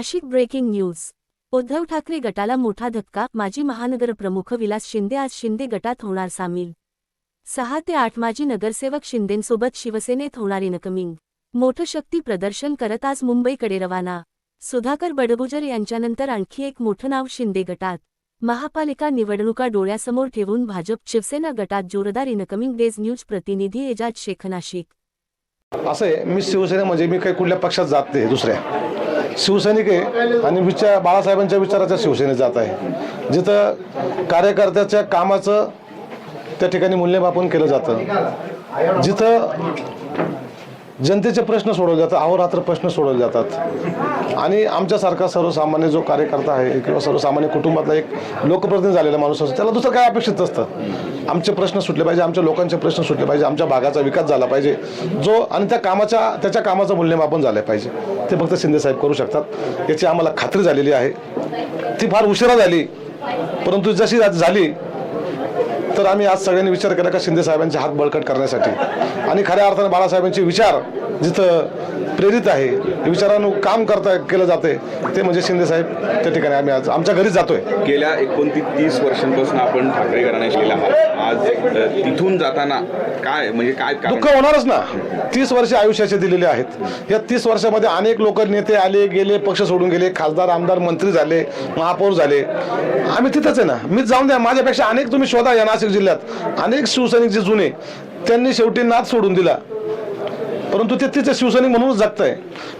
Nashik breaking news. Uddhav Thackeray गटाला मोठा धक्का। माजी महानगरप्रमुख विलास शिंदे आज शिंदे गटात होणार सामील। 6 ते 8 माजी नगरसेवक शिंदेंसोबत शिवसेनेत होणार इनकमिंग। मोठं शक्ती प्रदर्शन करत आज मुंबईकडे रवाना। सुधाकर बडगुजर यांच्यानंतर आणखी एक मोठं नाव शिंदे गटात। महापालिका निवडणुका डोळ्यासमोर ठेवून भाजप शिवसेना गटात जोरदार इनकमिंग। डेज न्यूज प्रतिनिधी एजाज शेख, नाशिक। असं आहे, मी शिवसेना म्हणजे मी काही कुठल्या पक्षात जात नाही, दुसऱ्या शिवसैनिक आहे आणि बाळासाहेबांच्या विचाराच्या शिवसेनेत जात आहे। जिथं कार्यकर्त्याच्या कामाचं त्या ठिकाणी मूल्यमापन केलं जातं, जिथं जनतेचे प्रश्न सोडवले जातात, अहोरात्र प्रश्न सोडवले जातात आणि आमच्यासारखा सर्वसामान्य जो कार्यकर्ता आहे किंवा सर्वसामान्य कुटुंबातला एक लोकप्रतिनिधी झालेला माणूस असतो, त्याला दुसरं काय अपेक्षित असतं? आमचे प्रश्न सुटले पाहिजे, आमच्या लोकांचे प्रश्न सुटले पाहिजे, आमच्या भागाचा विकास झाला पाहिजे जो आणि त्याच्या कामाचं मूल्यमापन झालं पाहिजे। ते फक्त शिंदेसाहेब करू शकतात, याची आम्हाला खात्री झालेली आहे। ती फार उशिरा झाली, परंतु जशी झाली तर आम्ही आज सगळ्यांनी विचार केला का शिंदे साहेबांचे हात बळकट करण्यासाठी आणि खऱ्या अर्थाने बाळासाहेबांचे विचार जिथं प्रेरित आहे, विचारांનું काम केलं जाते, ते म्हणजे शिंदे साहेब त्या ठिकाणी आम्ही आज आमच्या घरी जातोय। गेल्या 29 वर्षांपासून आपण ठाकरे घराण्यात गेला आहात। आज तिथून जाताना काय दुःख होणारच ना। 30 वर्ष आयुष्याचे दिलेले आहेत। या 30 वर्षामध्ये अनेक लोक नेते आले गेले, पक्ष सोडून गेले, खासदार आमदार मंत्री झाले, महापौर झाले। आम्ही तिथंच आहे ना। मीच जाऊन द्या, माझ्यापेक्षा अनेक तुम्ही शोधा या नाशिक जिल्ह्यात अनेक शिवसैनिक जे जुने, त्यांनी शेवटी नाद सोडून दिला, परंतु ते तिचे शिवसैनिक म्हणूनच जगताय।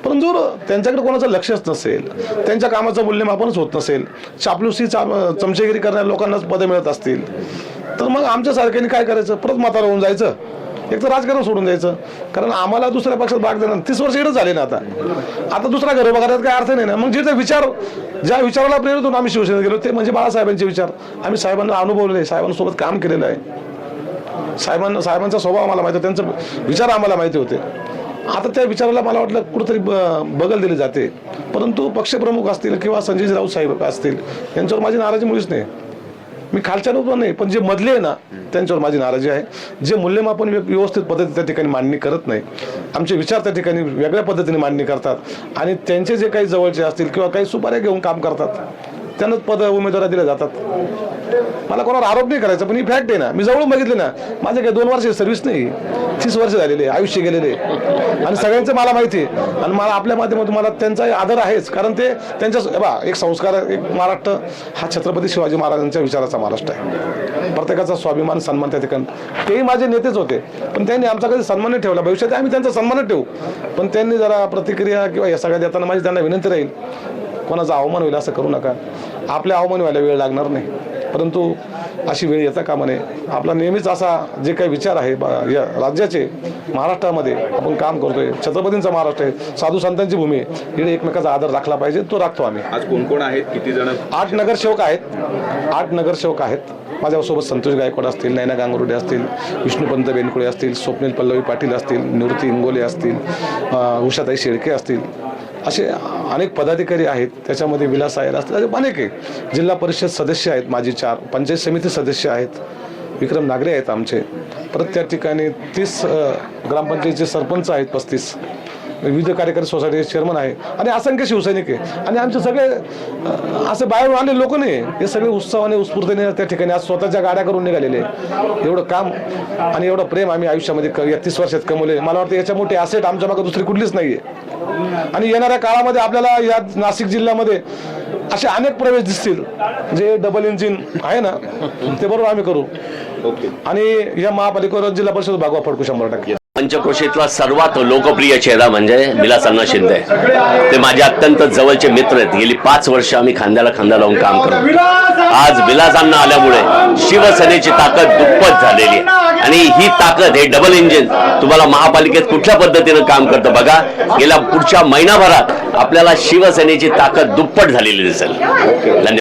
परंतु त्यांच्याकडे कोणाचं लक्षच नसेल, त्यांच्या कामाचं मूल्यमापनच होत नसेल, चापलुसी चमचेगिरी करणाऱ्या लोकांनाच पदे मिळत असतील, तर मग आमच्या सारख्यांनी काय करायचं? परत म्हातारं होऊन जायचं, एक तर राजकारण सोडून द्यायचं। कारण आम्हाला दुसऱ्या पक्षात भाग देणार 30 वर्ष इकडे झाले ना। आता दुसरा घर उभा करायचा काय अर्थ नाही ना। मग जे विचार, ज्या विचाराला प्रेरित होऊन आम्ही शिवसेनेत गेलो, ते म्हणजे बाळासाहेबांचे विचार। आम्ही साहेबांना अनुभवले, साहेबांसोबत काम केलेलं आहे, साहेबांचा स्वभाव आम्हाला माहिती, त्यांचे विचार आम्हाला माहिती होते। आता त्या विचाराला मला वाटलं कुठेतरी बगल दिली जाते, परंतु पक्षप्रमुख असतील किंवा संजय राऊत साहेब असतील, यांच्यावर माझी नाराजी मुळीच नाही। मी खालच्या लोक नाही, पण जे मधले आहे ना, त्यांच्यावर माझी नाराजी आहे। जे मूल्यमापन व्यवस्थित पद्धतीने त्या ठिकाणी मांडणी करत नाही, आमचे विचार त्या ठिकाणी वेगळ्या पद्धतीने मांडणी करतात आणि त्यांचे जे काही जवळचे असतील किंवा काही सुपाऱ्या घेऊन काम करतात, त्यांनाच पद उमेदवारी दिल्या जातात। मला कोणावर आरोप नाही करायचा, पण ही फॅक्ट आहे ना। मी जवळून बघितले ना, माझे काही 2 वर्ष सर्व्हिस नाही, 30 वर्ष झालेले, आयुष्य गेलेले आणि सगळ्यांचं मला माहिती आहे। आणि मला आपल्या माध्यमातून मला त्यांचा आदर आहेच, कारण ते त्यांच्या एक संस्कार, एक महाराष्ट्र हा छत्रपती शिवाजी महाराजांच्या विचाराचा महाराष्ट्र आहे। प्रत्येकाचा स्वाभिमान, सन्मान त्या ठिकाणी, तेही माझे नेतेच होते, पण त्यांनी आमचा कधी सन्मान नाही ठेवला। भविष्यात आम्ही त्यांचा सन्मान ठेवू, पण त्यांनी जरा प्रतिक्रिया किंवा या सगळ्या देताना माझी त्यांना विनंती राहील, कोणाचा अवमान होईल असं करू नका। आपल्या अवमान व्हायला वेळ लागणार नाही, परंतु अशी वेळ येता कामा नये। आपला नेहमीच असा जे काही विचार आहे या राज्याचे, महाराष्ट्रामध्ये आपण काम करतोय, छत्रपतींचा महाराष्ट्र आहे, साधू संतांची भूमी आहे, इकडे एकमेकाचा आदर राखला पाहिजे, तो राखतो आम्ही। आज कोण कोण आहेत, किती जण? 8 नगरसेवक आहेत। 8 नगरसेवक आहेत माझ्यासोबत। संतोष गायकवाड असतील, नैना गांगुर्डे असतील, विष्णुपंत बेनकुळे असतील, स्वप्नील पल्लवी पाटील असतील, निवृत्ती इंगोले असतील, उषाताई शेळके असतील, असे अनेक पदाधिकारी आहेत। त्याच्यामध्ये विलास आयर असतील, अनेक आहे। जिल्हा परिषद सदस्य आहेत माझी 4, पंचायत समिती सदस्य आहेत, विक्रम नागरे आहेत आमचे, परत त्या ठिकाणी 30 ग्रामपंचायतीचे सरपंच आहेत, 35 विविध कार्यकारी सोसायटीचे चेअरमन आहे आणि असंख्य शिवसैनिक आहे। आणि आमचे सगळे असे बाहेरून आले लोक नाही, हे सगळे उत्साहाने उत्स्फूर्तीने त्या ठिकाणी आज स्वतःच्या गाड्या करून निघालेले। एवढं काम आणि एवढं प्रेम आम्ही आयुष्यामध्ये या 30 वर्षात कमवले। मला वाटतं याच्या मोठी ॲसेट आमच्या मागे दुसरी कुठलीच नाहीये। आणि येणाऱ्या काळामध्ये आपल्याला या नाशिक जिल्ह्यामध्ये असे अनेक प्रवेश दिसतील, जे डबल इंजिन आहे ना, ते बरोबर आम्ही करू आणि या महापालिकेवर जिल्हा परिषद भागवा फडकू 100%। पंचक्रोशीतला सर्वात लोकप्रिय चेहरा म्हणजे विलास अण्णा शिंदे। ते माझे अत्यंत जवळचे मित्र आहेत। गेली 5 वर्ष आम्ही खांद्याला खांदा लावून काम करतो। आज विलास अण्णा आल्यामुळे शिवसेनेची ताकद दुप्पट झालेली आहे आणि ही ताकद, हे डबल इंजिन तुम्हाला महापालिकेत कुठल्या पद्धतीने काम करतं बघा। गेल्या पुढच्या महिनाभरात आपल्याला शिवसेनेची ताकद दुप्पट झालेली दिसेल। धन्यवाद।